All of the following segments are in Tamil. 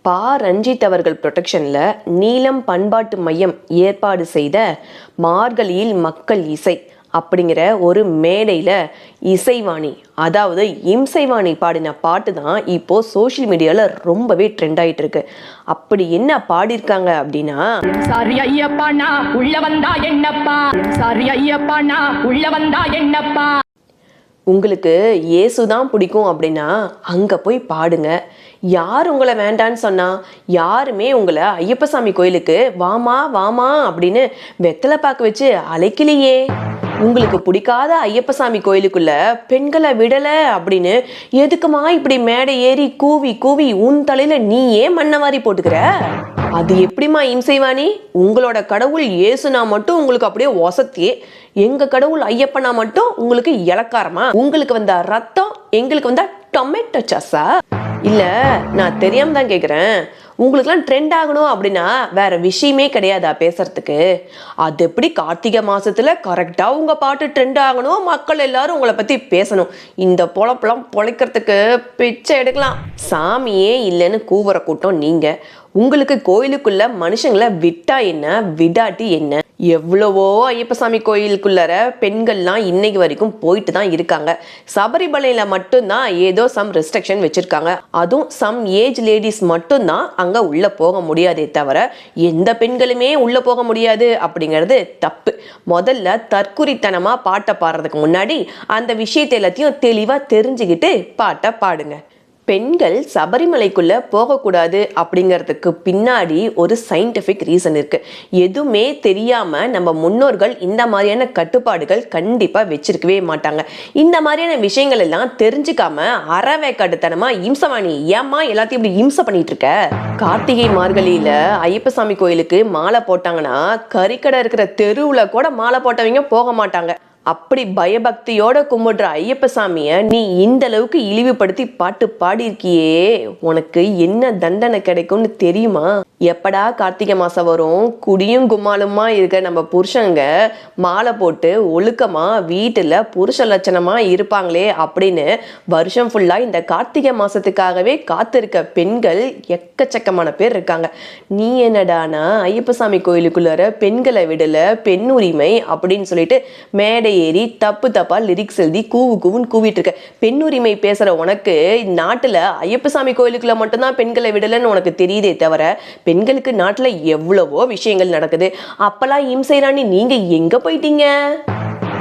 பா. ரஞ்சித் அவர்கள் ப்ரொடெக்ஷன்ல நீலம் பண்பாட்டு மையம் ஏற்பாடு செய்த மார்கழியில் மக்கள் இசை அப்படிங்கிற ஒரு மேடையில் இசைவாணி, அதாவது இம்சைவாணி பாடின பாட்டு தான் இப்போ சோஷியல் மீடியாவில் ரொம்பவே ட்ரெண்ட் ஆகிட்டு இருக்கு. அப்படி என்ன பாடியிருக்காங்க அப்படின்னா, சாரி ஐயப்பா நான் உள்ள வந்தா என்னப்பா, சாரி ஐயப்பா நான் உள்ள வந்தா என்னப்பா. உங்களுக்கு இயேசுதான் பிடிக்கும் அப்படின்னா அங்கே போய் பாடுங்க. யார் உங்களை வேண்டான்னு சொன்னா? யாருமே உங்களை ஐயப்பசாமி கோயிலுக்கு வாமா வாமா அப்படின்னு வெத்தலை பாக்கு வச்சு அழைக்கலையே. உங்களுக்கு பிடிக்காத ஐயப்பசாமி கோயிலுக்குள்ள பெண்களை விடலை அப்படின்னு எதுக்குமா இப்படி மேடை ஏறி கூவி கூவி உன் தலையில நீ ஏன் மண்ணவாரி போட்டுக்கிற? அது எப்படிமா இம்சைவாணி? உங்களோட கடவுள் இயேசுனா மட்டும் உங்களுக்கு அப்படியே ஒசத்தியே, எங்க கடவுள் ஐயப்பனா மட்டும் உங்களுக்கு இலக்காரமா? உங்களுக்கு வந்த ரத்தம் எங்களுக்கு வந்தா டொமேட்டோ சாஸா? இல்ல, நான் தெரியாம தான் கேக்குறேன். உங்களுக்குலாம் ட்ரெண்ட் ஆகணும் அப்படின்னா வேற விஷயமே கிடையாதா பேசுறதுக்கு? அது எப்படி கார்த்திகை மாசத்துல கரெக்டா உங்க பாட்டு ட்ரெண்ட் ஆகணும், மக்கள் எல்லாரும் உங்களை பத்தி பேசணும். இந்த பொழப்பெல்லாம் பொழைக்கிறதுக்கு பிச்சை எடுக்கலாம். சாமியே இல்லைன்னு கூவுற கூட்டம் நீங்க. உங்களுக்கு கோயிலுக்குள்ள மனுஷங்களை விட்டா என்ன, விடாட்டி என்ன? எவ்வளவோ ஐயப்பசாமி கோயிலுக்குள்ளார பெண்கள்லாம் இன்னைக்கு வரைக்கும் போயிட்டு தான் இருக்காங்க. சபரிமலையில மட்டும்தான் ஏதோ சம் ரெஸ்ட்ரிக்ஷன் வச்சிருக்காங்க. அதுவும் சம் ஏஜ் லேடிஸ் மட்டும்தான் அங்க உள்ள போக முடியாதே தவிர எந்த பெண்களுமே உள்ள போக முடியாது அப்படிங்கிறது தப்பு. முதல்ல தற்குறித்தனமா பாட்டை பாடுறதுக்கு முன்னாடி அந்த விஷயத்தை எல்லாத்தையும் தெளிவா தெரிஞ்சுக்கிட்டு பாட்டை பாடுங்க. பெண்கள் சபரிமலைக்குள்ள போகக்கூடாது அப்படிங்கிறதுக்கு பின்னாடி ஒரு சயின்டிஃபிக் ரீசன் இருக்கு. எதுவுமே தெரியாம நம்ம முன்னோர்கள் இந்த மாதிரியான கட்டுப்பாடுகள் கண்டிப்பா வச்சிருக்கவே மாட்டாங்க. இந்த மாதிரியான விஷயங்கள் எல்லாம் தெரிஞ்சுக்காம அறவேக்காட்டுத்தனமா இம்சவாணி ஏமா எல்லாத்தையும் இப்படி இம்சை பண்ணிட்டு இருக்க? கார்த்திகை மார்கழியில ஐயப்பசாமி கோயிலுக்கு மாலை போட்டாங்கன்னா கறிக்கடை இருக்கிற தெருவுல கூட மாலை போட்டவங்க போக மாட்டாங்க. அப்படி பயபக்தியோட கும்பிடுற ஐயப்பசாமிய நீ இந்த அளவுக்கு இழிவுபடுத்தி பாட்டு பாடியிருக்கியே, உனக்கு என்ன தண்டனை கிடைக்கும்னு தெரியுமா? எப்படா கார்த்திகை மாசம் வரும், குடியும் கும்மாலுமா இருக்க நம்ம புருஷங்க மாலை போட்டு ஒழுக்கமா வீட்டுல புருஷ லட்சணமா இருப்பாங்களே அப்படின்னு வருஷம் ஃபுல்லா இந்த கார்த்திகை மாசத்துக்காகவே காத்திருக்க பெண்கள் எக்கச்சக்கமான பேர் இருக்காங்க. நீ என்னடானா ஐயப்பசாமி கோயிலுக்குள்ளார பெண்களை விடல, பெண் உரிமை அப்படின்னு சொல்லிட்டு மேடை ஏறி தப்பு தப்பா லிரிக்ஸ் எழுதி கூவு கூவுன்னு கூவிட்டு இருக்க. பெண் உரிமை பேசுற உனக்கு நாட்டுல ஐயப்பசாமி கோயிலுக்குள்ள மட்டும்தான் பெண்களை விடலன்னு உனக்கு தெரியுதே தவிர பெண்களுக்கு நாட்டுல எவ்வளவோ விஷயங்கள் நடக்குது. அப்பெல்லாம் இம்சைராணி நீங்க எங்க போயிட்டீங்க?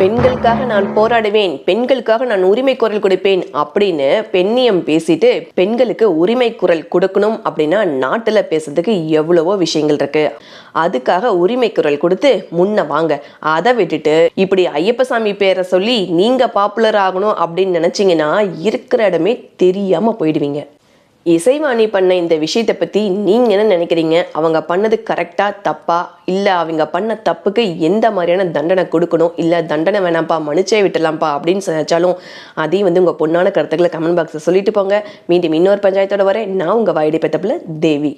பெண்களுக்காக நான் போராடுவேன், பெண்களுக்காக நான் உரிமை குரல் கொடுப்பேன் அப்படின்னு பெண்ணியம் பேசிட்டு பெண்களுக்கு உரிமை குரல் கொடுக்கணும் அப்படின்னா நாட்டுல பேசுறதுக்கு எவ்வளவோ விஷயங்கள் இருக்கு. அதுக்காக உரிமை குரல் கொடுத்து முன்ன வாங்க. அதை விட்டுட்டு இப்படி ஐயப்பசாமி பேரை சொல்லி நீங்க பாப்புலர் ஆகணும் அப்படின்னு நினைச்சீங்கன்னா இருக்கிற இடமே தெரியாம போயிடுவீங்க. இசைவாணி பண்ண இந்த விஷயத்தை பற்றி நீங்கள் என்ன நினைக்கிறீங்க? அவங்க பண்ணது கரெக்டாக தப்பா? இல்லை அவங்க பண்ண தப்புக்கு எந்த மாதிரியான தண்டனை கொடுக்கணும்? இல்லை தண்டனை வேணாம்ப்பா மன்னிச்சே விட்டுலாம்ப்பா அப்படின்னு நினச்சாலும் அதையும் உங்கள் பொண்ணான கருத்துக்களை கமெண்ட் பாக்ஸில் சொல்லிட்டு போங்க. மீண்டும் இன்னொரு பஞ்சாயத்தோட வரேன். நான் உங்கள் வாயிடை பெத்தப்பில் தேவி.